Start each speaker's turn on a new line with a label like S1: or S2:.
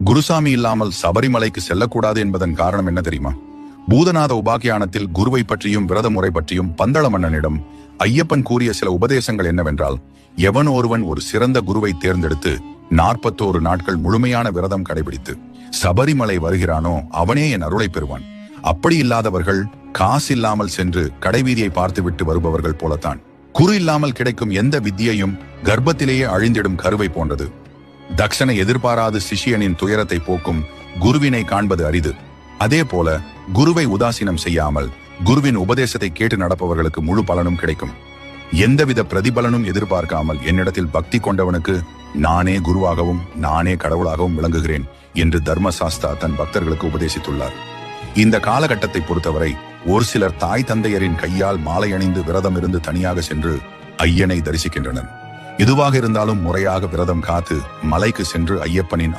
S1: குருசாமி இல்லாமல் சபரிமலைக்கு செல்லக்கூடாது என்பதன் காரணம் என்ன தெரியுமா? பூதநாத உபாக்கியானத்தில் குருவை பற்றியும் விரத முறை பற்றியும் பந்தள மன்னனிடம் ஐயப்பன் கூறிய சில உபதேசங்கள் என்னவென்றால், எவன் ஒருவன் ஒரு சிறந்த குருவை தேர்ந்தெடுத்து 41 நாட்கள் முழுமையான விரதம் கடைபிடித்து சபரிமலை வருகிறானோ அவனே என் அருளை பெறுவான். அப்படி இல்லாதவர்கள் காசில்லாமல் சென்று கடைவீதியை பார்த்துவிட்டு வருபவர்கள் போலத்தான். குரு இல்லாமல் கிடைக்கும் எந்த வித்தியையும் கர்ப்பத்திலேயே அழிந்திடும் கருவை போன்றது. தக்ஷனை எதிர்பாராத சிஷியனின் துயரத்தை போக்கும் குருவினை காண்பது அரிது. அதே போல குருவை உதாசீனம் செய்யாமல் குருவின் உபதேசத்தை கேட்டு நடப்பவர்களுக்கு முழு பலனும் கிடைக்கும். எந்தவித பிரதிபலனும் எதிர்பார்க்காமல் என்னிடத்தில் பக்தி கொண்டவனுக்கு நானே குருவாகவும் நானே கடவுளாகவும் விளங்குகிறேன் என்று தர்மசாஸ்தா தன் பக்தர்களுக்கு உபதேசித்துள்ளார். இந்த காலகட்டத்தை பொறுத்தவரை ஒரு சிலர் தாய் தந்தையரின் கையால் மாலை அணிந்து விரதம் இருந்து தனியாக சென்று ஐயனை தரிசிக்கின்றனர். எதுவாக இருந்தாலும் முறையாக விரதம் காத்து மலைக்கு சென்று ஐயப்பனின்